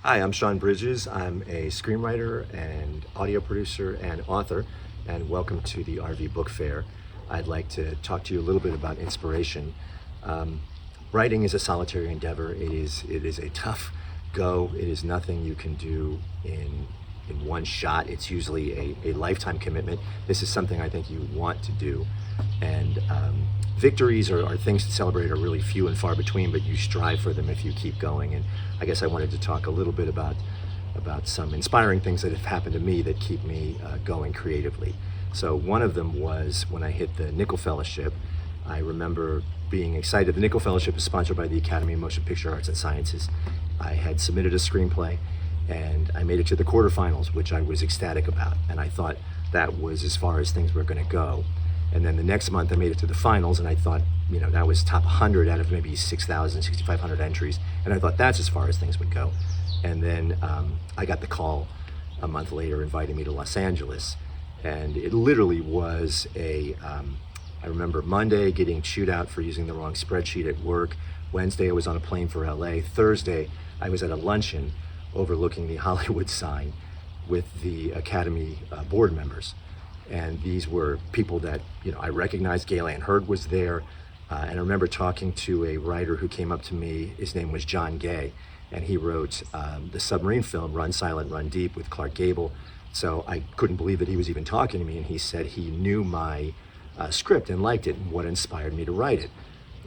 Hi, I'm Sean Bridges. I'm a screenwriter and audio producer and author, and welcome to the RV Book Fair. I'd like to talk to you a little bit about inspiration. Um, Writing is a solitary endeavor. It is a tough go. It is nothing you can do in one shot. It's usually a lifetime commitment. This is something I think you want to do, and victories are things to celebrate are really few and far between, but you strive for them if you keep going. And I guess I wanted to talk a little bit about some inspiring things that have happened to me that keep me going creatively. So one of them was when I hit the Nickel Fellowship. I remember being excited. The Nickel Fellowship is sponsored by the Academy of Motion Picture Arts and Sciences. I had submitted a screenplay and I made it to the quarterfinals, which I was ecstatic about. And I thought that was as far as things were going to go. And then the next month I made it to the finals, and I thought, that was top 100 out of maybe 6,000, 6,500 entries. And I thought that's as far as things would go. And then I got the call a month later inviting me to Los Angeles. And it literally was I remember Monday getting chewed out for using the wrong spreadsheet at work. Wednesday I was on a plane for LA. Thursday I was at a luncheon overlooking the Hollywood sign with the Academy board members. And these were people that I recognized. Galen Hurd was there, and I remember talking to a writer who came up to me. His name was John Gay, and he wrote the submarine film Run Silent, Run Deep with Clark Gable. So I couldn't believe that he was even talking to me, and he said he knew my script and liked it and what inspired me to write it.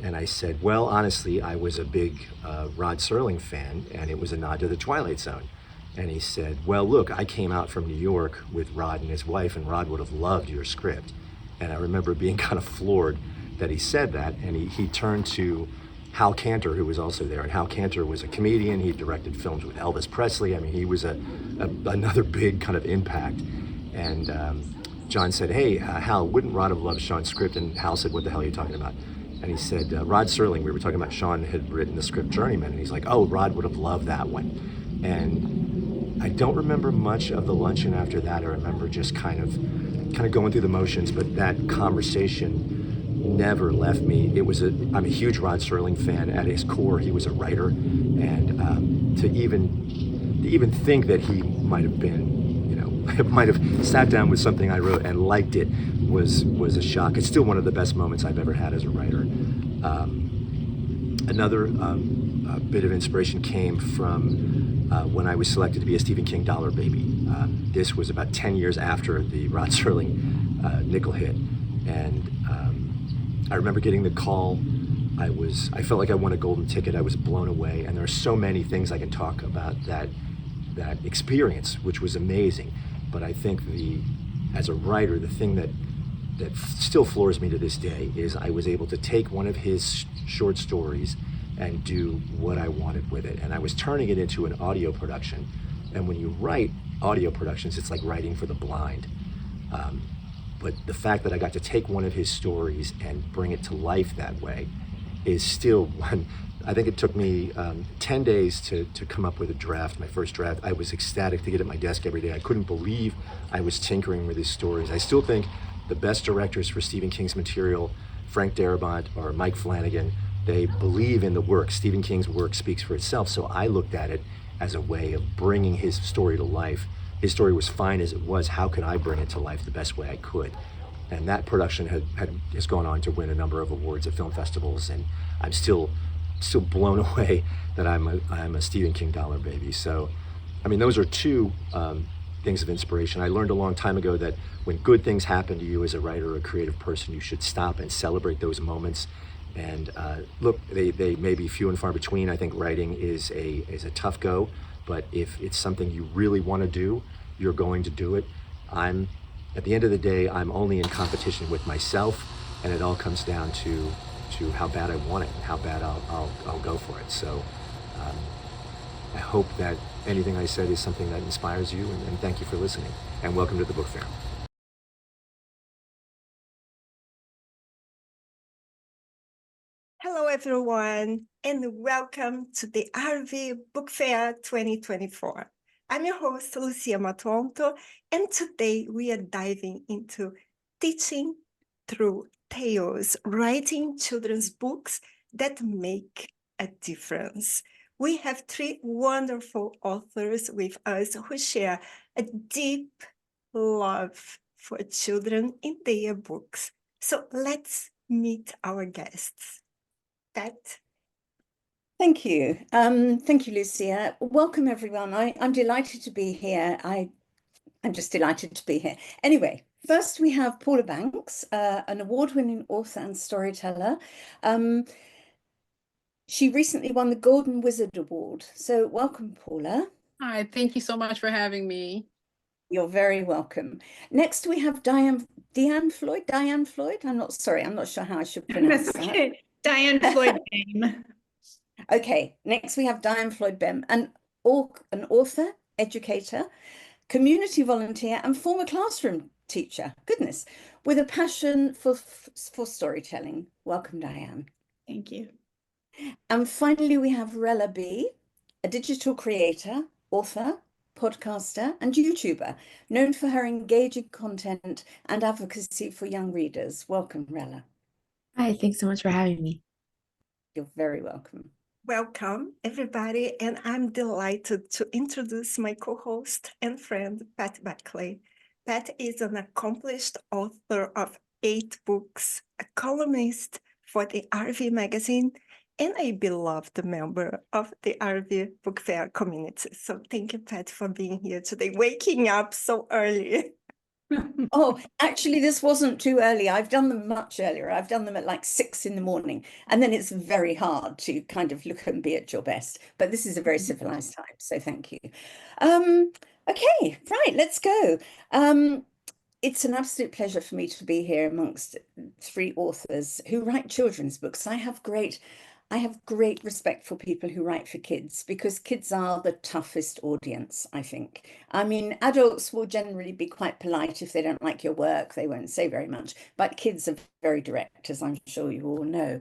And I said, well, honestly, I was a big Rod Serling fan, and it was a nod to the Twilight Zone. And he said, well, look, I came out from New York with Rod and his wife, and Rod would have loved your script. And I remember being kind of floored that he said that. And he turned to Hal Cantor, who was also there. And Hal Cantor was a comedian. He directed films with Elvis Presley. I mean, he was another big kind of impact. And John said, hey, Hal, wouldn't Rod have loved Sean's script? And Hal said, what the hell are you talking about? And he said, Rod Serling, we were talking about Sean had written the script Journeyman. And he's like, oh, Rod would have loved that one. And I don't remember much of the luncheon after that. I remember just kind of going through the motions, but that conversation never left me. I'm a huge Rod Serling fan. At his core, he was a writer, and to even think that he might have been, might have sat down with something I wrote and liked it was a shock. It's still one of the best moments I've ever had as a writer. Another bit of inspiration came from when I was selected to be a Stephen King Dollar Baby. This was about 10 years after the Rod Serling nickel hit. And I remember getting the call. I felt like I won a golden ticket. I was blown away. And there are so many things I can talk about that experience, which was amazing. But I think as a writer, the thing that still floors me to this day is I was able to take one of his short stories and do what I wanted with it. And I was turning it into an audio production. And when you write audio productions, it's like writing for the blind. But the fact that I got to take one of his stories and bring it to life that way is still one. I think it took me 10 days to come up with a draft, my first draft. I was ecstatic to get at my desk every day. I couldn't believe I was tinkering with his stories. I still think the best directors for Stephen King's material, Frank Darabont or Mike Flanagan, they believe in the work. Stephen King's work speaks for itself. So I looked at it as a way of bringing his story to life. His story was fine as it was. How could I bring it to life the best way I could? And that production has gone on to win a number of awards at film festivals. And I'm still blown away that I'm a Stephen King Dollar Baby. So, I mean, those are two things of inspiration. I learned a long time ago that when good things happen to you as a writer or a creative person, you should stop and celebrate those moments. And look, they may be few and far between. I think writing is a tough go, but if it's something you really want to do, you're going to do it. At the end of the day, I'm only in competition with myself, and it all comes down to how bad I want it and how bad I'll go for it. So I hope that anything I said is something that inspires you, and thank you for listening, and welcome to the Book Fair. Hello, everyone, and welcome to the RV Book Fair 2024. I'm your host, Lucia Matuonto, and today we are diving into teaching through tales, writing children's books that make a difference. We have three wonderful authors with us who share a deep love for children in their books. So let's meet our guests. Pat? Thank you. Thank you, Lucia. Welcome, everyone. I'm delighted to be here. I'm just delighted to be here. Anyway, first we have Paula Banks, an award-winning author and storyteller. She recently won the Golden Wizard Award. So welcome, Paula. Hi, thank you so much for having me. You're very welcome. Next, we have Diann Floyd. I'm not sure how I should pronounce that. Diann Floyd Boehm. Okay, next we have Diann Floyd Boehm, an author, educator, community volunteer, and former classroom teacher. Goodness, with a passion for storytelling. Welcome, Diann. Thank you. And finally, we have Rella B, a digital creator, author, podcaster, and YouTuber, known for her engaging content and advocacy for young readers. Welcome, Rella. Hi, thanks so much for having me. You're very welcome. Welcome, everybody, and I'm delighted to introduce my co-host and friend, Pat Backley. Pat is an accomplished author of 8 books, a columnist for the RV magazine, and a beloved member of the RV Book Fair community. So thank you, Pat, for being here today, waking up so early. Oh, actually, this wasn't too early. I've done them much earlier. I've done them at like 6 in the morning. And then it's very hard to kind of look and be at your best. But this is a very civilized time. So thank you. Okay, right, let's go. It's an absolute pleasure for me to be here amongst 3 authors who write children's books. I have great respect for people who write for kids, because kids are the toughest audience, I think. I mean, adults will generally be quite polite. If they don't like your work, they won't say very much. But kids are very direct, as I'm sure you all know.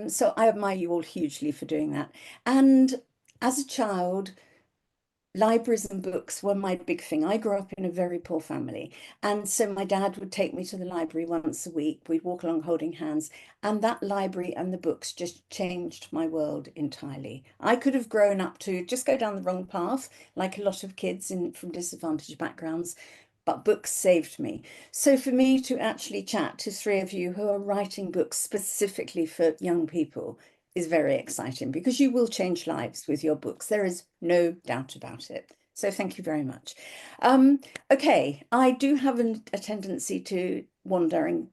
So I admire you all hugely for doing that. And as a child, libraries and books were my big thing. I grew up in a very poor family. And so my dad would take me to the library once a week. We'd walk along holding hands. And that library and the books just changed my world entirely. I could have grown up to just go down the wrong path, like a lot of kids from disadvantaged backgrounds. But books saved me. So for me to actually chat to 3 of you who are writing books specifically for young people is very exciting, because you will change lives with your books. There is no doubt about it. So thank you very much. Okay, I do have a tendency to wander and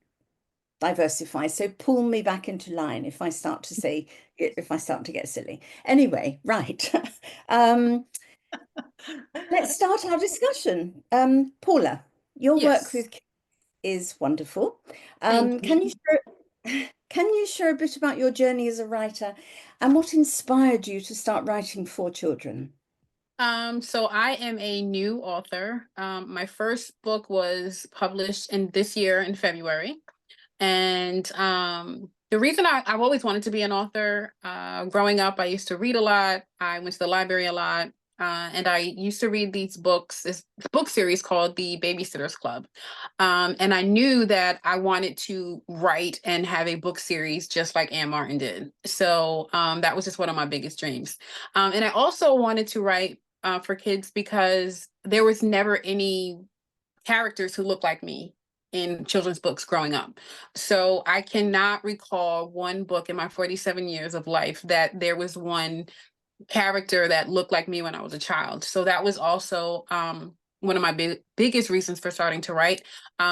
diversify. So pull me back into line if I start to get silly. Anyway, right. Let's start our discussion. Paula, your work with kids is wonderful. Can you share a bit about your journey as a writer and what inspired you to start writing for children? So I am a new author. My first book was published this year in February. And the reason I've always wanted to be an author, growing up, I used to read a lot. I went to the library a lot. And I used to read this book series called The Babysitter's Club. And I knew that I wanted to write and have a book series just like Anne Martin did. So that was just one of my biggest dreams. And I also wanted to write for kids because there was never any characters who looked like me in children's books growing up. So I cannot recall one book in my 47 years of life that there was one character that looked like me when I was a child. So that was also one of my biggest reasons for starting to write.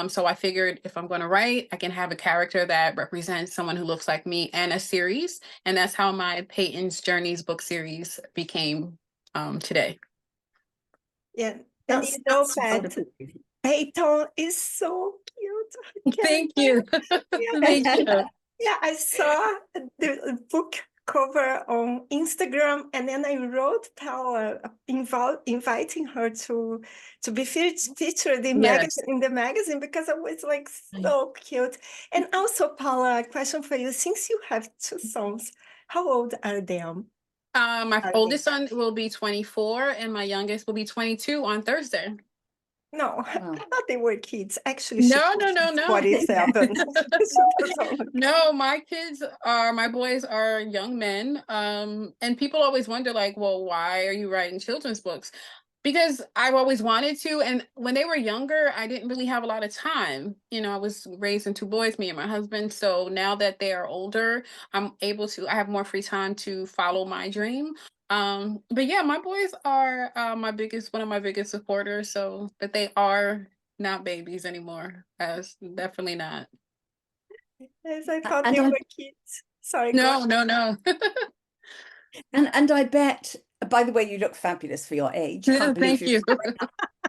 So I figured if I'm going to write, I can have a character that represents someone who looks like me and a series. And that's how my Peyton's Journeys book series became today. Yeah, That's Pat, Peyton is so cute. Thank you. Thank you. Yeah, I saw the book cover on Instagram, and then I wrote Paula inviting her to be featured in the magazine, because I was like so cute. And also, Paula, a question for you: since you have 2 sons, how old are they? My oldest son will be 24 and my youngest will be 22 on Thursday. No, Wow. I thought they were kids. Actually, she's No. 47. She doesn't look- No, my boys are young men. And people always wonder, like, well, why are you writing children's books? Because I've always wanted to. And when they were younger, I didn't really have a lot of time. You know, I was raising two boys, me and my husband. So now that they are older, I have more free time to follow my dream. But yeah, my boys are one of my biggest supporters. So, but they are not babies anymore. As definitely not. Yes, I thought And they I were kids. Sorry, go No. and I bet, by the way, you look fabulous for your age. Can't believe Thank you.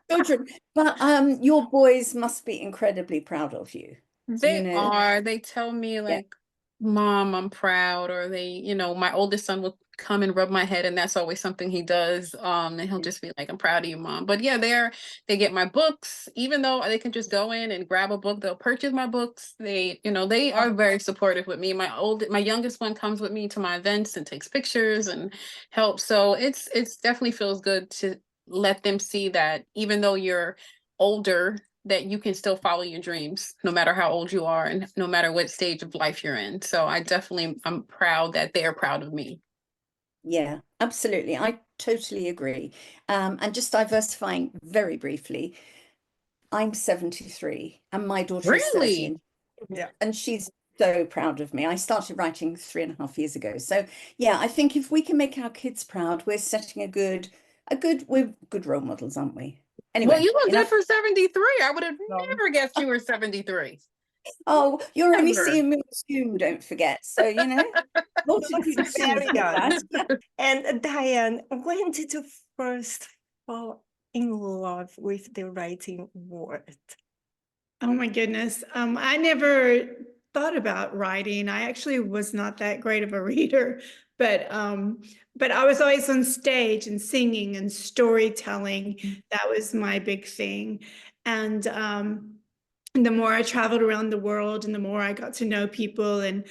children. But your boys must be incredibly proud of you. They You know? are. They tell me Yeah. like, Mom, I'm proud. Or my oldest son will come and rub my head, and that's always something he does. And he'll just be like, I'm proud of you, Mom. But yeah, they get my books, even though they can just go in and grab a book, they'll purchase my books. They are very supportive with me. My youngest one comes with me to my events and takes pictures and helps. So it's definitely feels good to let them see that even though you're older, that you can still follow your dreams no matter how old you are and no matter what stage of life you're in. So I'm proud that they're proud of me. Yeah, absolutely. I totally agree. And just diversifying very briefly, I'm 73 and my daughter is 30 Really? Yeah. and she's so proud of me. I started writing 3.5 years ago. So yeah, I think if we can make our kids proud, we're setting we're good role models, aren't we? Anyway, Well, you look good enough. for 73. I would have No. never guessed you were 73. Oh, you're only Never. seeing me on Zoom, don't forget. So, what No, did you she's very do young. that? And Diann, when did you first fall in love with the writing word? Oh my goodness. I never thought about writing. I actually was not that great of a reader, but I was always on stage and singing and storytelling. That was my big thing. And the more I traveled around the world and the more I got to know people and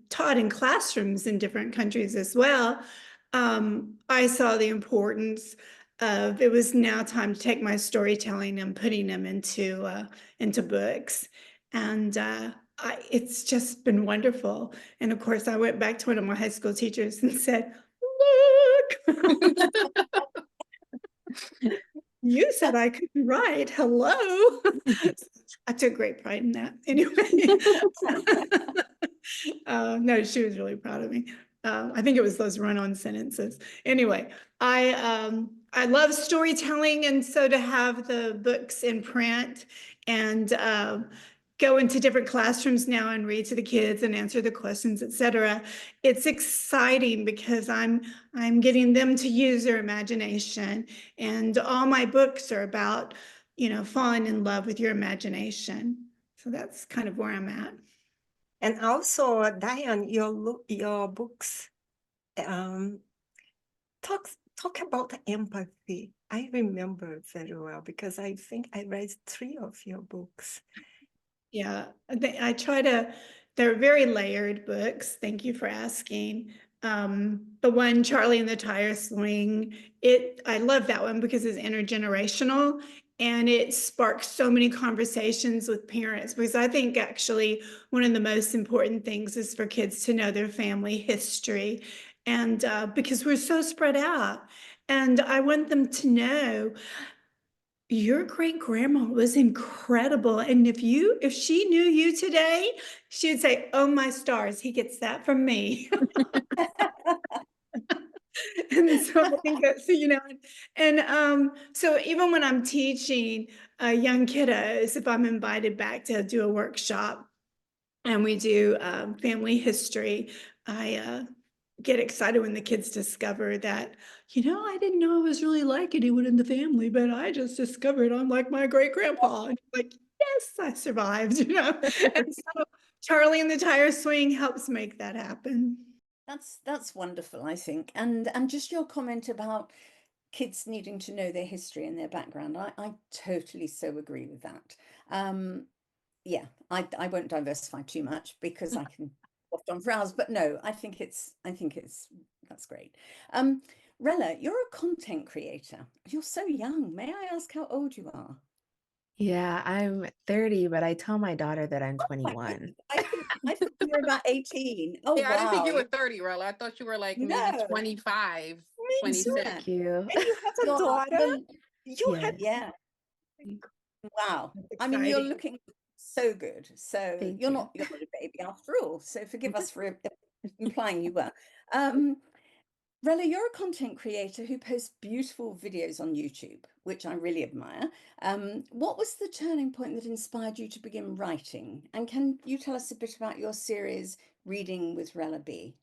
taught in classrooms in different countries as well, I saw the importance of it was now time to take my storytelling and putting them into books. And it's just been wonderful. And of course, I went back to one of my high school teachers and said, look, you said I couldn't write. Hello. I took great pride in that. Anyway, no, she was really proud of me. I think it was those run-on sentences. Anyway, I love storytelling, and so to have the books in print and go into different classrooms now and read to the kids and answer the questions, etc. It's exciting because I'm getting them to use their imagination, and all my books are about falling in love with your imagination. So that's kind of where I'm at. And also, Diann, your books talk about empathy. I remember very well because I think I read 3 of your books. Yeah, I try to, they're very layered books. Thank you for asking. The one, Charlie and the Tire Swing, I love that one because it's intergenerational and it sparks so many conversations with parents, because I think actually one of the most important things is for kids to know their family history, and because we're so spread out. And I want them to know your great grandma was incredible. And if she knew you today, she would say, oh, my stars, he gets that from me. And so I think that's, so even when I'm teaching young kiddos, if I'm invited back to do a workshop and we do family history, I get excited when the kids discover that, I didn't know I was really like anyone in the family, but I just discovered I'm like my great grandpa. And like, yes, I survived, And so Charlie and the Tire Swing helps make that happen. That's wonderful, I think. And just your comment about kids needing to know their history and their background. I totally so agree with that. Yeah, I won't diversify too much because I can oft on for hours, but no, I think that's great. Rella, you're a content creator. You're so young. May I ask how old you are? Yeah, I'm 30, but I tell my daughter that I'm 21. I think you were about 18. Oh, Yeah, I didn't think wow. you were 30, Rella. I thought you were like maybe No, 25, Me too. 26. Thank you. And you have a you're, daughter. you're- You have Yes, yeah, wow. That's I mean, you're exciting. looking so good. So thank you. you're not a baby after all. So forgive us for implying you were. Rella, you're a content creator who posts beautiful videos on YouTube, which I really admire. What was the turning point that inspired you to begin writing? And can you tell us a bit about your series, Reading with Rella B?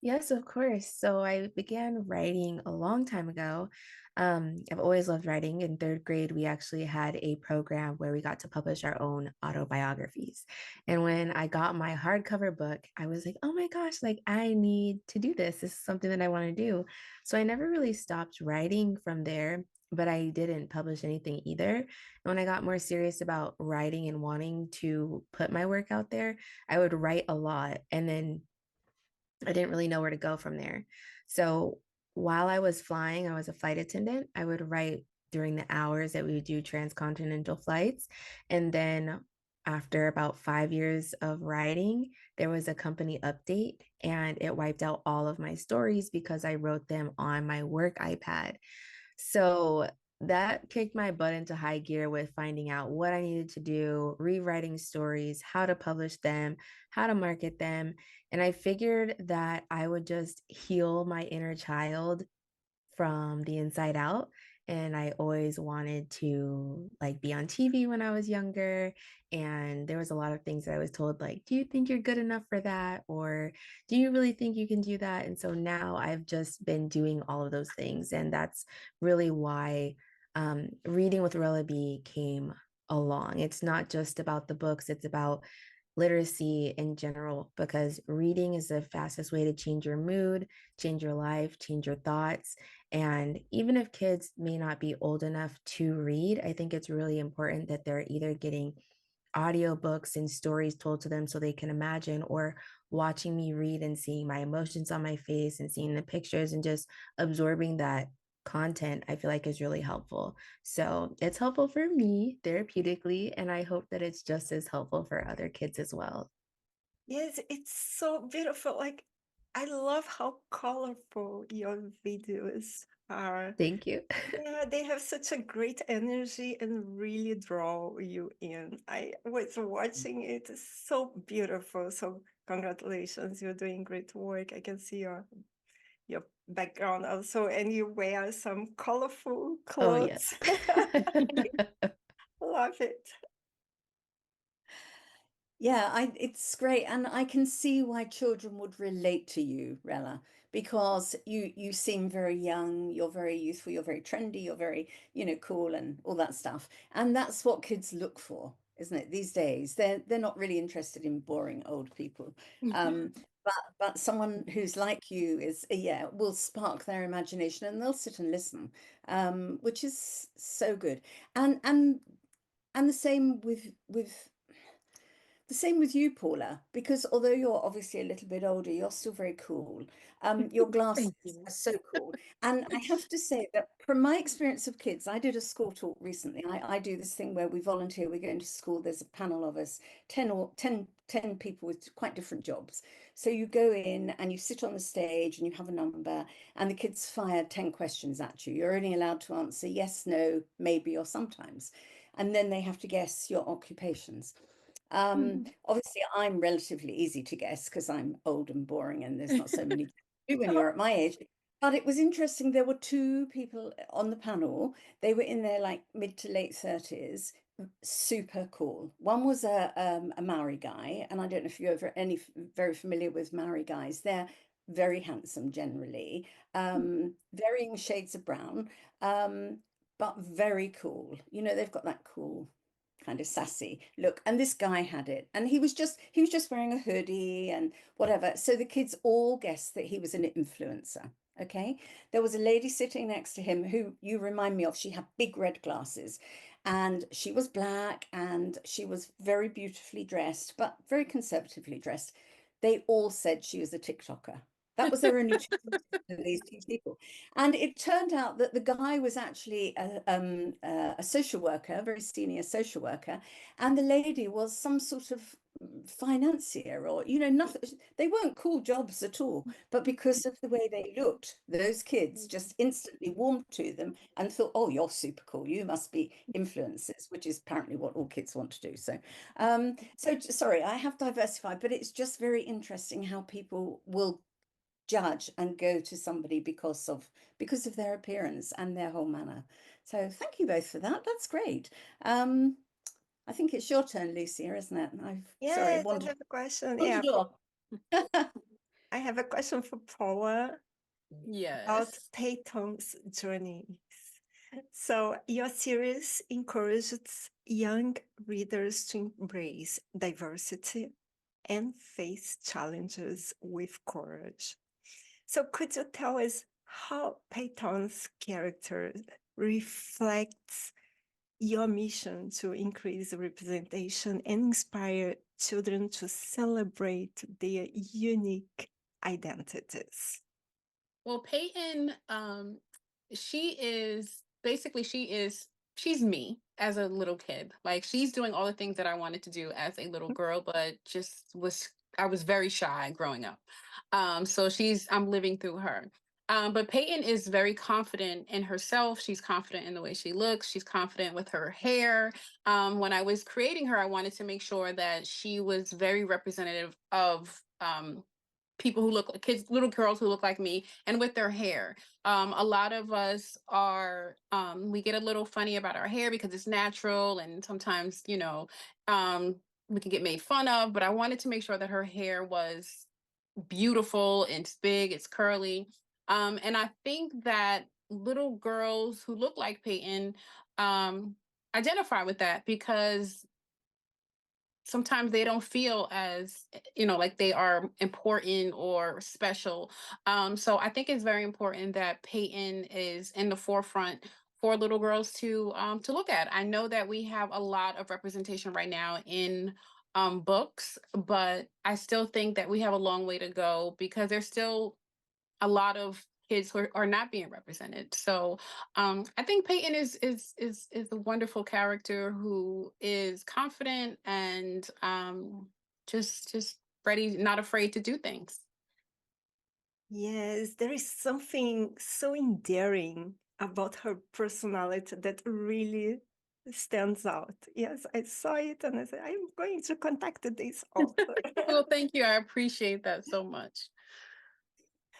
Yes, of course. So I began writing a long time ago. I've always loved writing. In third grade, we actually had a program where we got to publish our own autobiographies. And when I got my hardcover book, I was like, oh my gosh, like I need to do this. This is something that I want to do. So I never really stopped writing from there, but I didn't publish anything either. And when I got more serious about writing and wanting to put my work out there, I would write a lot. And then I didn't really know where to go from there. So while I was flying, I was a flight attendant. I would write during the hours that we would do transcontinental flights. And then after about 5 years of writing, there was a company update and it wiped out all of my stories because I wrote them on my work iPad. So that kicked my butt into high gear with finding out what I needed to do, rewriting stories, how to publish them, how to market them. And I figured that I would just heal my inner child from the inside out. And I always wanted to like be on TV when I was younger. And there was a lot of things that I was told, like, do you think you're good enough for that? Or do you really think you can do that? And so now I've just been doing all of those things. And that's really why Reading with Rella B came along. It's not just about the books, it's about literacy in general, because reading is the fastest way to change your mood, change your life, change your thoughts. And even if kids may not be old enough to read, I think it's really important that they're either getting audiobooks and stories told to them so they can imagine, or watching me read and seeing my emotions on my face and seeing the pictures and just absorbing that content, I feel like is really helpful. So it's helpful for me therapeutically, and I hope that it's just as helpful for other kids as well. Yes, it's so beautiful. Like, I love how colorful your videos are. Thank you. Yeah, they have such a great energy and really draw you in. I was watching it, it's so beautiful. So congratulations, you're doing great work. I can see your background also, and you wear some colorful Oh, yeah. clothes. Love it. Yeah, it's great, and I can see why children would relate to you, Rella, because you seem very young, you're very youthful, you're very trendy, you're very, cool and all that stuff. And that's what kids look for, isn't it? These days, they're not really interested in boring old people. Um, but someone who's like you is, yeah, will spark their imagination and they'll sit and listen, which is so good. And the same with you, Paula, because although you're obviously a little bit older, you're still very cool. Your glasses Thank you. are so cool. And I have to say that from my experience of kids, I did a school talk recently. I do this thing where we volunteer, we go into school, there's a panel of us, 10 people with quite different jobs. So you go in and you sit on the stage and you have a number, and the kids fire 10 questions at you. You're only allowed to answer yes, no, maybe, or sometimes. And then they have to guess your occupations. Obviously, I'm relatively easy to guess because I'm old and boring and there's not so many to do when you're at my age. But it was interesting. There were two people on the panel. They were in their like mid to late 30s, super cool. One was a Maori guy, and I don't know if you're very familiar with Maori guys. They're very handsome generally, varying shades of brown, but very cool. They've got that cool kind of sassy look, and this guy had it, and he was just wearing a hoodie and whatever. So the kids all guessed that he was an influencer. Okay, there was a lady sitting next to him who you remind me of. She had big red glasses, and she was black, and she was very beautifully dressed, but very conservatively dressed. They all said she was a TikToker. That was their only choice for these two people. And it turned out that the guy was actually a social worker, a very senior social worker, and the lady was some sort of financier, or, you know, nothing. They weren't cool jobs at all, but because of the way they looked, those kids just instantly warmed to them and thought, oh, you're super cool, you must be influencers, which is apparently what all kids want to do. So sorry, I have diversified, but it's just very interesting how people will judge and go to somebody because of their appearance and their whole manner. So thank you both for that. That's great. I think it's your turn, Lucia, isn't it? Yes, I have a question. Yeah, I have a question for Paula about Yes. Peyton's journey. So your series encourages young readers to embrace diversity and face challenges with courage. So could you tell us how Peyton's character reflects your mission to increase representation and inspire children to celebrate their unique identities? Well, Peyton, she's me as a little kid. Like, she's doing all the things that I wanted to do as a little girl, but I was very shy growing up. So I'm living through her. But Peyton is very confident in herself. She's confident in the way she looks. She's confident with her hair. When I was creating her, I wanted to make sure that she was very representative of people who look like kids, little girls who look like me, and with their hair. A lot of us we get a little funny about our hair because it's natural, and sometimes, we can get made fun of, but I wanted to make sure that her hair was beautiful and it's big, it's curly. And I think that little girls who look like Peyton identify with that, because sometimes they don't feel as, like they are important or special. So I think it's very important that Peyton is in the forefront for little girls to look at. I know that we have a lot of representation right now in books, but I still think that we have a long way to go, because there's still a lot of kids who are not being represented. So I think Peyton is a wonderful character who is confident and just ready, not afraid to do things. Yes, there is something so endearing about her personality that really stands out. Yes, I saw it and I said, I'm going to contact this author. Well, thank you. I appreciate that so much.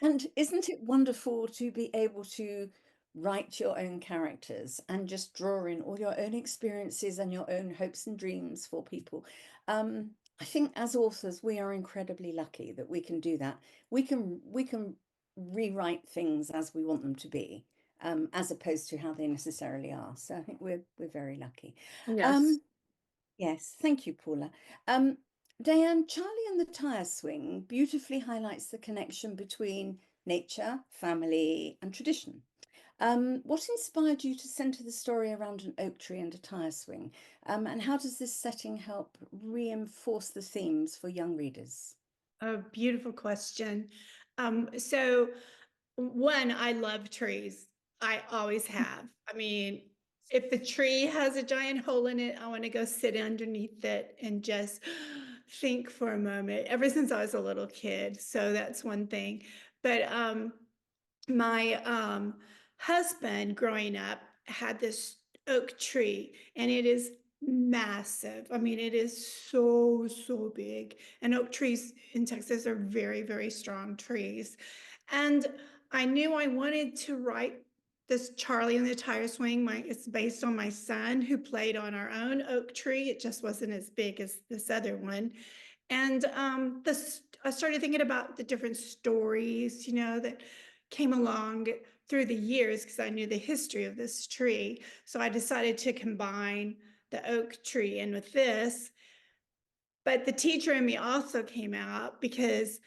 And isn't it wonderful to be able to write your own characters and just draw in all your own experiences and your own hopes and dreams for people? I think as authors, we are incredibly lucky that we can do that. We can rewrite things as we want them to be, as opposed to how they necessarily are. So I think we're very lucky. Yes. Yes, thank you, Paula. Diann, Charlie and the Tire Swing beautifully highlights the connection between nature, family, and tradition. What inspired you to centre the story around an oak tree and a tire swing? And how does this setting help reinforce the themes for young readers? A beautiful question. So one, I love trees. I always have. I mean, if the tree has a giant hole in it, I want to go sit underneath it and just think for a moment, ever since I was a little kid. So that's one thing. But my husband growing up had this oak tree, and it is massive. I mean, it is so big. And oak trees in Texas are very, very strong trees. And I knew I wanted to write this Charlie and the Tire Swing. It's based on my son, who played on our own oak tree. It just wasn't as big as this other one. And I started thinking about the different stories, that came along through the years, because I knew the history of this tree. So I decided to combine the oak tree in with this. But the teacher in me also came out, because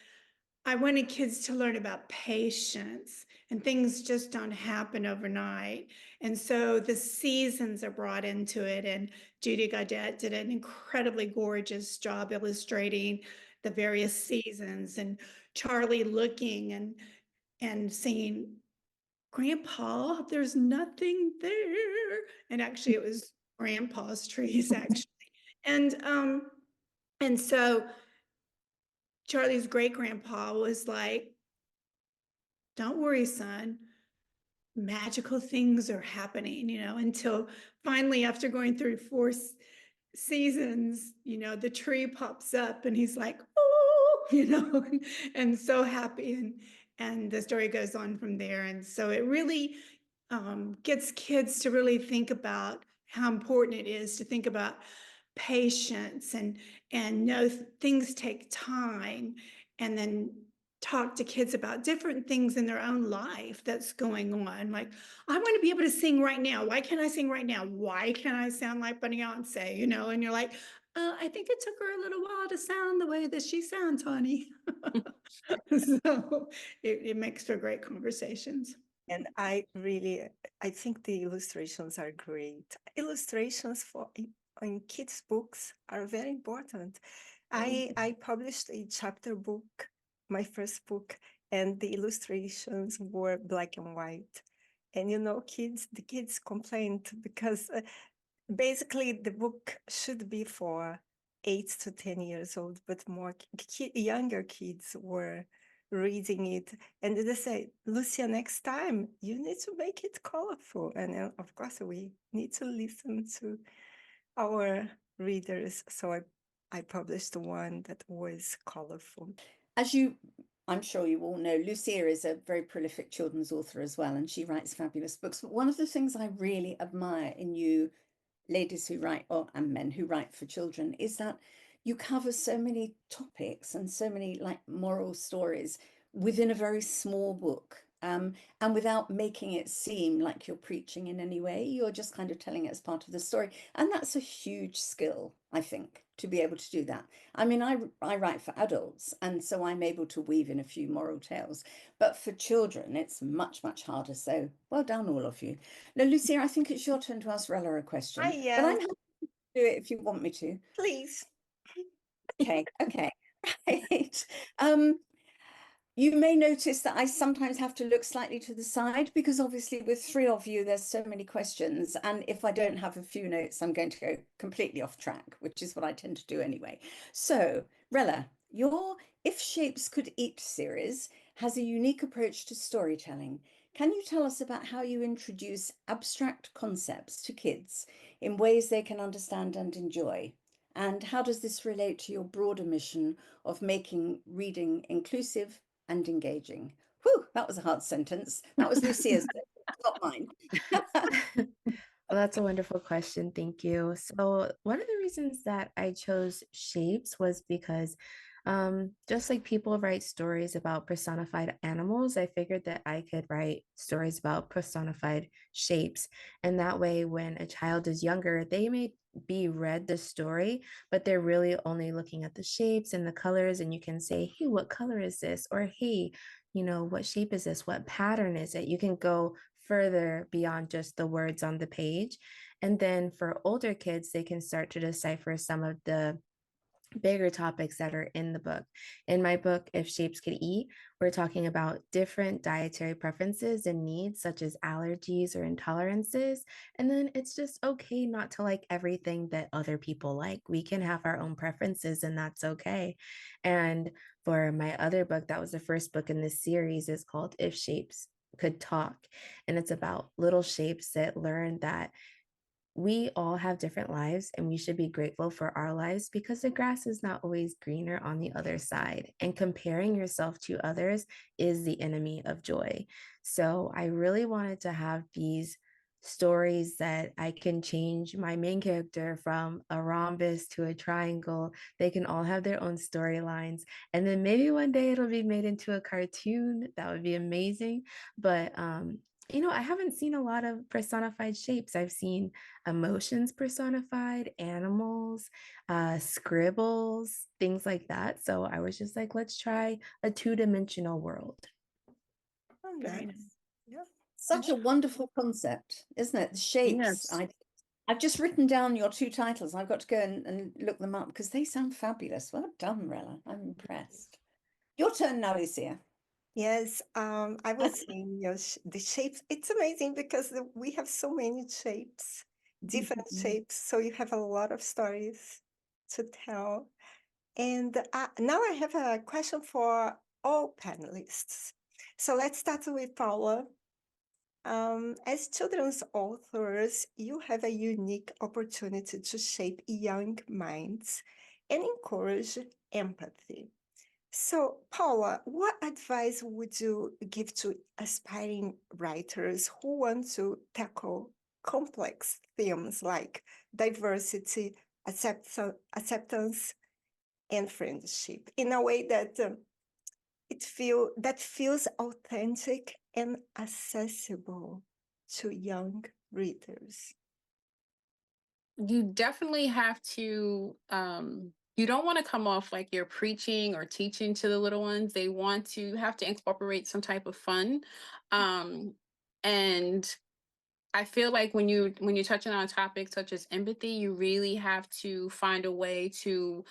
I wanted kids to learn about patience, and things just don't happen overnight. And so the seasons are brought into it. And Judy Gaudette did an incredibly gorgeous job illustrating the various seasons, and Charlie looking and saying, "Grandpa, there's nothing there." And actually it was Grandpa's trees actually. And so Charlie's great grandpa was like, "Don't worry, son. Magical things are happening," until finally, after going through four seasons, the tree pops up and he's like, "Oh," and so happy. And the story goes on from there. And so it really gets kids to really think about how important it is to think about patience and know things take time, and then talk to kids about different things in their own life that's going on. Like, I want to be able to sing right now. Why can't I sing right now? Why can't I sound like Beyonce? And you're like, I think it took her a little while to sound the way that she sounds, honey. So it makes for great conversations. And I think the illustrations are great. Illustrations in kids' books are very important. I published a chapter book, my first book, and the illustrations were black and white. And the kids complained because basically the book should be for 8 to 10 years old, but more younger kids were reading it, and they say, "Lucia, next time you need to make it colorful." And of course we need to listen to our readers, so I published one that was colorful. As I'm sure you all know, Lucia is a very prolific children's author as well, and she writes fabulous books. But one of the things I really admire in you ladies who write, and men who write for children, is that you cover so many topics and so many like moral stories within a very small book, and without making it seem like you're preaching in any way. You're just kind of telling it as part of the story, and that's a huge skill, I think, to be able to do that. I mean, I write for adults, and so I'm able to weave in a few moral tales, but for children it's much, much harder. So well done, all of you. Now, Lucia, I think it's your turn to ask Rella a question, but I'm happy to do it if you want me to. Please. Okay, right. You may notice that I sometimes have to look slightly to the side, because obviously with 3 of you, there's so many questions. And if I don't have a few notes, I'm going to go completely off track, which is what I tend to do anyway. So, Rella, your If Shapes Could Eat series has a unique approach to storytelling. Can you tell us about how you introduce abstract concepts to kids in ways they can understand and enjoy? And how does this relate to your broader mission of making reading inclusive and engaging? Whew, that was a hard sentence. That was Lucia's, not mine. Well, that's a wonderful question. Thank you. So one of the reasons that I chose shapes was because just like people write stories about personified animals, I figured that I could write stories about personified shapes. And that way, when a child is younger, they may be read the story, but they're really only looking at the shapes and the colors. And you can say, "Hey, what color is this?" Or, "Hey, what shape is this? What pattern is it?" You can go further beyond just the words on the page. And then for older kids, they can start to decipher some of the bigger topics that are in the book. In my book, If Shapes Could Eat, we're talking about different dietary preferences and needs, such as allergies or intolerances. And then it's just okay not to like everything that other people like. We can have our own preferences, and that's okay. And for my other book, that was the first book in this series, is called If Shapes Could Talk. And it's about little shapes that learn that we all have different lives, and we should be grateful for our lives, because the grass is not always greener on the other side. And comparing yourself to others is the enemy of joy. So I really wanted to have these stories that I can change my main character from a rhombus to a triangle. They can all have their own storylines. And then maybe one day it'll be made into a cartoon. That would be amazing. But I haven't seen a lot of personified shapes. I've seen emotions personified, animals, scribbles, things like that. So I was just like, let's try a 2-dimensional world. Oh, Very nice. nice. Yeah. Such a wonderful concept, isn't it? The shapes. Yes. I've just written down your 2 titles. I've got to go and look them up because they sound fabulous. Well done, Rella. I'm impressed. Your turn now, Lucia. Yes, I was saying, the shapes. It's amazing because we have so many shapes, different shapes. So you have a lot of stories to tell. And now I have a question for all panelists. So let's start with Paula. As children's authors, you have a unique opportunity to shape young minds and encourage empathy. So, Paula, what advice would you give to aspiring writers who want to tackle complex themes like diversity, acceptance, and friendship in a way that feels authentic and accessible to young readers? You definitely have to you don't want to come off like you're preaching or teaching to the little ones. They want to have to incorporate some type of fun. And I feel like when you're touching on topics such as empathy, you really have to find a way to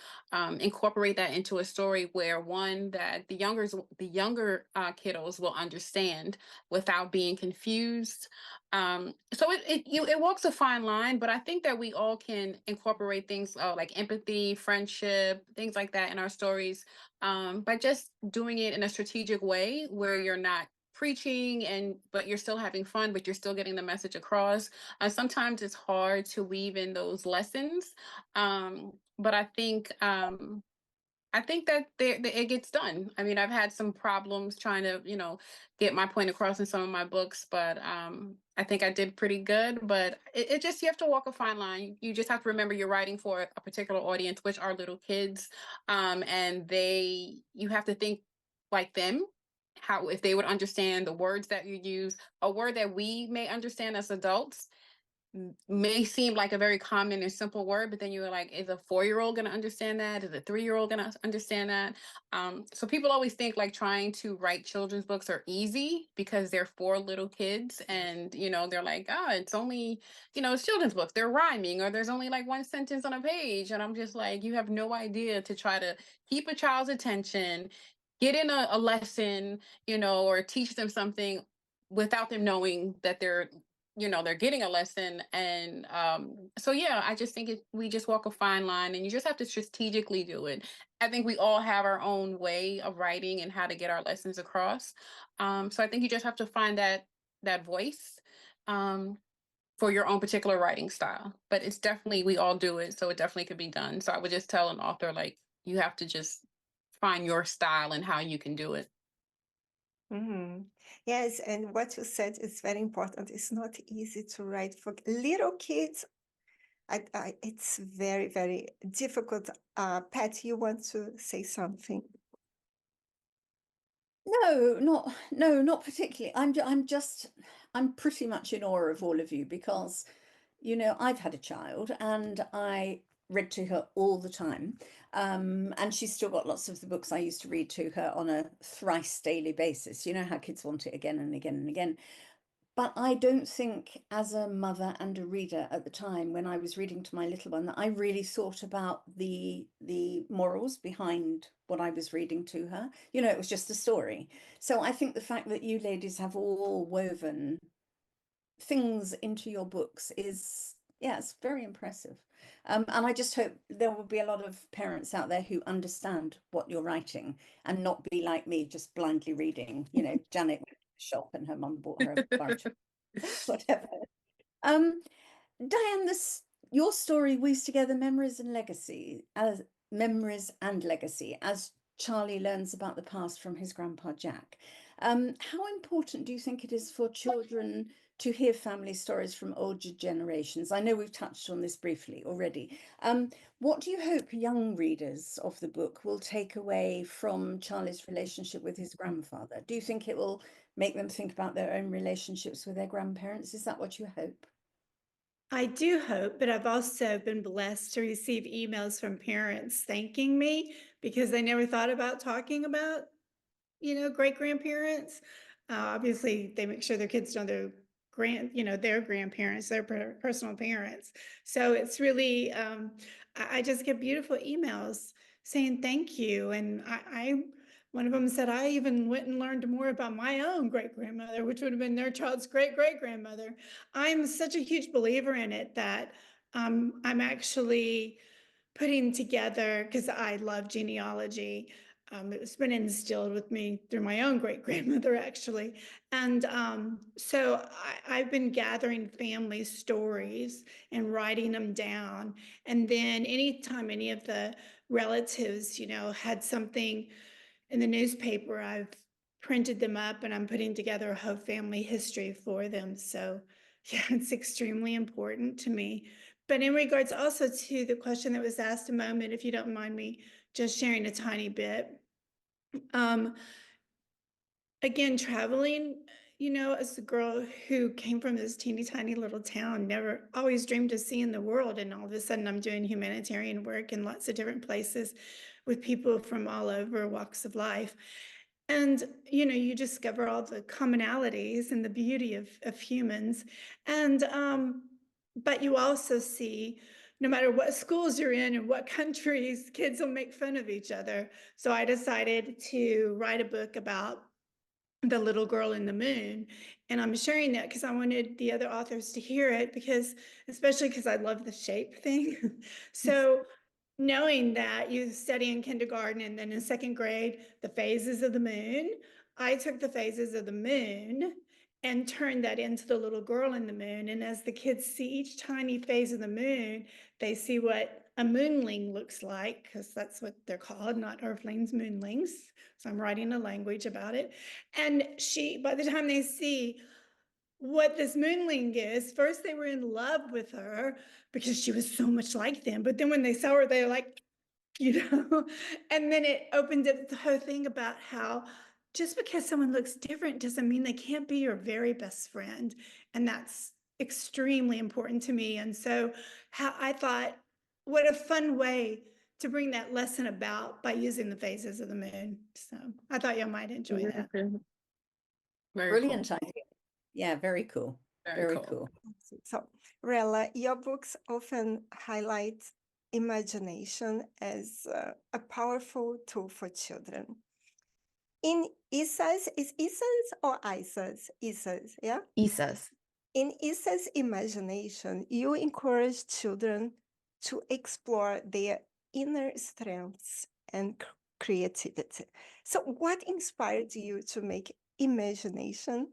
incorporate that into a story where that the younger kiddos will understand without being confused. So it walks a fine line, but I think that we all can incorporate things like empathy, friendship, things like that in our stories by just doing it in a strategic way where you're not preaching but you're still having fun, but you're still getting the message across. Sometimes it's hard to weave in those lessons, but I think that it gets done. I mean, I've had some problems trying to get my point across in some of my books, but I think I did pretty good. But it just, you have to walk a fine line. You just have to remember you're writing for a particular audience, which are little kids, and you have to think like them, how if they would understand the words that you use. A word that we may understand as adults may seem like a very common and simple word, but then you're like, is a 4-year-old going to understand that? Is a 3-year-old going to understand that? So people always think like trying to write children's books are easy because they're for little kids, and they're like, it's only it's children's books, they're rhyming, or there's only like one sentence on a page. And I'm just like, you have no idea to try to keep a child's attention, get in a lesson, or teach them something without them knowing that they're getting a lesson. And so yeah, I just think we just walk a fine line, and you just have to strategically do it. I think we all have our own way of writing and how to get our lessons across. So I think you just have to find that voice for your own particular writing style. But it's definitely, we all do it, so it definitely could be done. So I would just tell an author, like, you have to just find your style and how you can do it. Yes, and what you said is very important. It's not easy to write for little kids. It's very, very difficult. Pat, you want to say something? No, not particularly. I'm pretty much in awe of all of you because, I've had a child and I read to her all the time. And she's still got lots of the books I used to read to her on a thrice daily basis. You know how kids want it again and again and again. But I don't think, as a mother and a reader at the time when I was reading to my little one, that I really thought about the morals behind what I was reading to her. It was just a story. So I think the fact that you ladies have all woven things into your books is, it's very impressive. And I just hope there will be a lot of parents out there who understand what you're writing and not be like me, just blindly reading. Janet went to the shop and her mum bought her a bar of whatever. Diann, your story weaves together memories and legacy as Charlie learns about the past from his grandpa Jack. How important do you think it is for children to hear family stories from older generations? I know we've touched on this briefly already. What do you hope young readers of the book will take away from Charlie's relationship with his grandfather? Do you think it will make them think about their own relationships with their grandparents? Is that what you hope? I do hope, but I've also been blessed to receive emails from parents thanking me because they never thought about talking about, great grandparents. Obviously, they make sure their kids know their their grandparents, their personal parents. So it's really, I just get beautiful emails saying thank you. And one of them said, I even went and learned more about my own great-grandmother, which would have been their child's great-great-grandmother. I'm such a huge believer in it that I'm actually putting together, because I love genealogy. It's been instilled with me through my own great-grandmother, actually. And so I've been gathering family stories and writing them down. And then anytime any of the relatives, had something in the newspaper, I've printed them up and I'm putting together a whole family history for them. So yeah, it's extremely important to me. But in regards also to the question that was asked a moment, if you don't mind me just sharing a tiny bit. Again, traveling, as a girl who came from this teeny tiny little town, never always dreamed of seeing the world. And all of a sudden I'm doing humanitarian work in lots of different places with people from all over walks of life. And, you discover all the commonalities and the beauty of humans. And, but you also see, no matter what schools you're in and what countries, kids will make fun of each other. So I decided to write a book about the little girl in the moon. And I'm sharing that because I wanted the other authors to hear it, especially because I love the shape thing. So knowing that you study in kindergarten and then in second grade, the phases of the moon, I took the phases of the moon and turned that into the little girl in the moon. And as the kids see each tiny phase of the moon, they see what a moonling looks like, because that's what they're called, not earthlings, moonlings. So I'm writing a language about it. And by the time they see what this moonling is, first they were in love with her because she was so much like them. But then when they saw her, they were like, and then it opened up the whole thing about how just because someone looks different doesn't mean they can't be your very best friend. And that's extremely important to me. And so I thought, what a fun way to bring that lesson about by using the phases of the moon. So I thought y'all might enjoy that. Very Brilliant cool. idea. Yeah, very cool. Very Very cool. cool. So, Rella, your books often highlight imagination as a powerful tool for children. In Issa's, is Issa's or Issa's? Issa's, yeah? Isas. In Issa's imagination, you encourage children to explore their inner strengths and creativity. So what inspired you to make imagination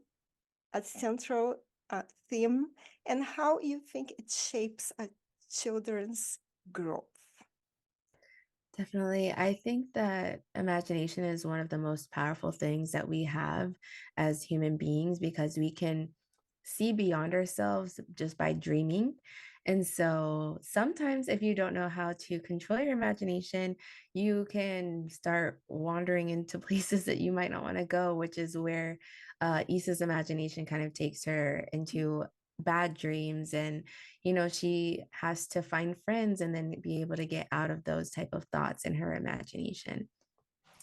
a central theme, and how you think it shapes a children's growth? Definitely. I think that imagination is one of the most powerful things that we have as human beings because we can see beyond ourselves just by dreaming. And so sometimes, if you don't know how to control your imagination, you can start wandering into places that you might not want to go, which is where Issa's imagination kind of takes her into bad dreams. And she has to find friends and then be able to get out of those type of thoughts in her imagination.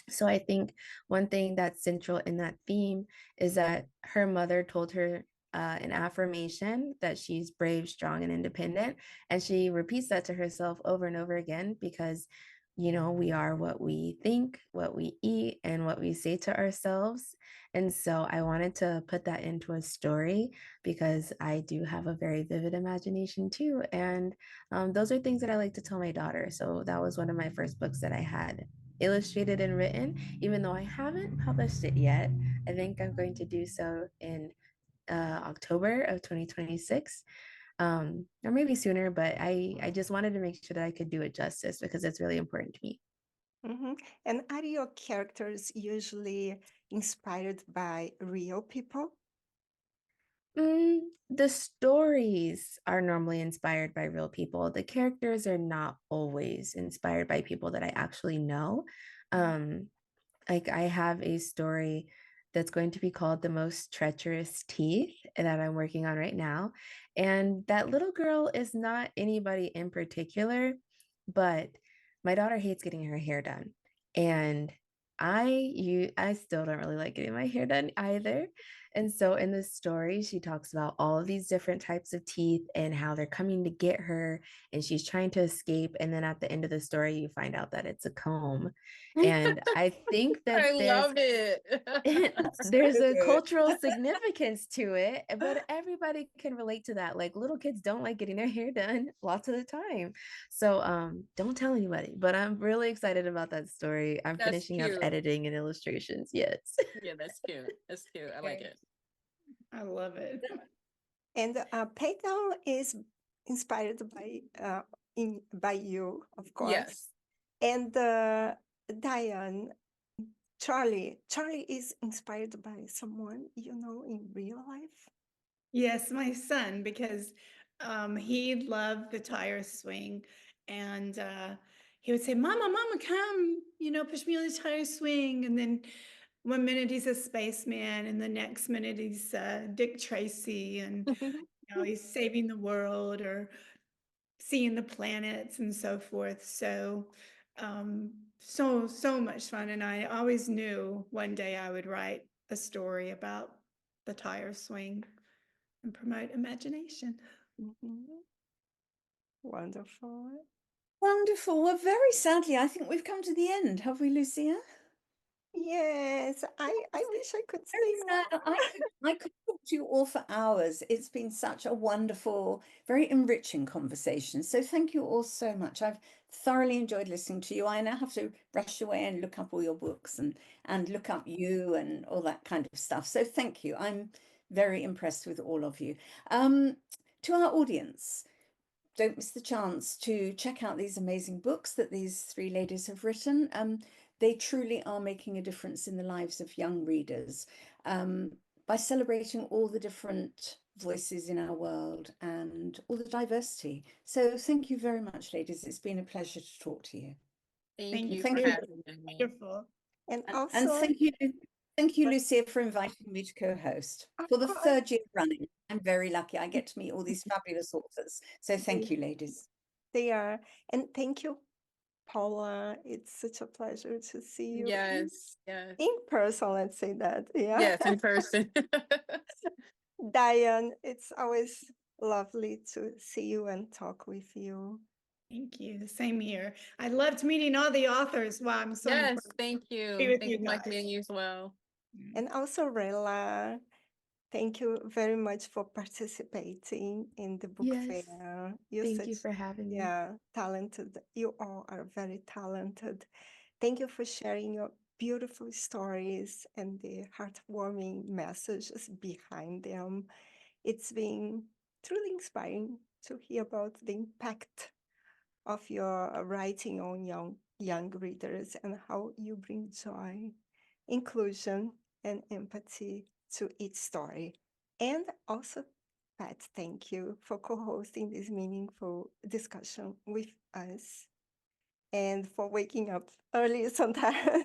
So I think one thing that's central in that theme is that her mother told her an affirmation that she's brave, strong, and independent. And she repeats that to herself over and over again because, we are what we think, what we eat, and what we say to ourselves. And so I wanted to put that into a story because I do have a very vivid imagination too. And those are things that I like to tell my daughter. So that was one of my first books that I had illustrated and written, even though I haven't published it yet. I think I'm going to do so in October of 2026, or maybe sooner, but I just wanted to make sure that I could do it justice because it's really important to me. Mm-hmm. And are your characters usually inspired by real people? The stories are normally inspired by real people. The characters are not always inspired by people that I actually know. Like I have a story that's going to be called The Most Treacherous Teeth that I'm working on right now. And that little girl is not anybody in particular, but my daughter hates getting her hair done. And I still don't really like getting my hair done either. And so in this story, she talks about all of these different types of teeth and how they're coming to get her, and she's trying to escape. And then at the end of the story, you find out that it's a comb. And I think that I there's love it. there's a good. cultural significance to it, but everybody can relate to that. Like little kids don't like getting their hair done lots of the time. So don't tell anybody, but I'm really excited about that story. I'm That's finishing up cute. editing and illustrations. Yes. Yeah, that's cute. That's cute. I like it. I love it. And Paydown is inspired by you, of course. Yes. And Diann, Charlie is inspired by someone you know in real life. Yes, my son, because he loved the tire swing, and he would say, "Mama, Mama, come, push me on the tire swing." And then one minute he's a spaceman, and the next minute he's Dick Tracy, and he's saving the world or seeing the planets and so forth. So, so much fun, and I always knew one day I would write a story about the tire swing and promote imagination. Wonderful. Wonderful. Well, very sadly, I think we've come to the end. Have we, Lucia? Yes, I wish I could Very say sad. more. I could talk to you all for hours. It's been such a wonderful, very enriching conversation. So thank you all so much. I've thoroughly enjoyed listening to you. I now have to rush away and look up all your books and look up you and all that kind of stuff. So thank you. I'm very impressed with all of you. To our audience, don't miss the chance to check out these amazing books that these three ladies have written. They truly are making a difference in the lives of young readers by celebrating all the different voices in our world and all the diversity. So thank you very much, ladies. It's been a pleasure to talk to you. Thank you Thank for you. having me. Wonderful. And And also, thank you, Lucia, for inviting me to co-host of for the course, third year running. I'm very lucky. I get to meet all these fabulous authors. So thank you, ladies. they are. And thank you, Paula. It's such a pleasure to see you Yes. Yes. in person. Let's say that. Yeah. Yes, in person. Diann, it's always lovely to see you and talk with you. Thank you. The same here. I loved meeting all the authors. Wow, I'm so Yes, impressed thank to you. be with Thank you you for like guys. meeting you as well. And also, Rella, thank you very much for participating in the book Yes. fair. You're Thank you such, for having me. talented. You all are very talented. Thank you for sharing your beautiful stories and the heartwarming messages behind them. It's been truly inspiring to hear about the impact of your writing on young readers and how you bring joy, inclusion, and empathy to each story. And also, Pat, thank you for co-hosting this meaningful discussion with us and for waking up early sometimes.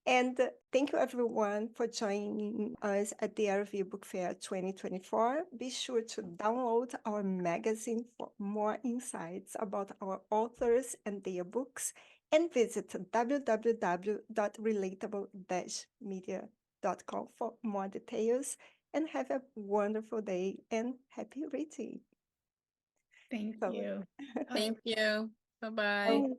And thank you everyone for joining us at the RV Book Fair 2024. Be sure to download our magazine for more insights about our authors and their books, and visit www.relatable-media.com for more details. And have a wonderful day and happy reading. Thank So, you. Thank you. Bye-bye. oh,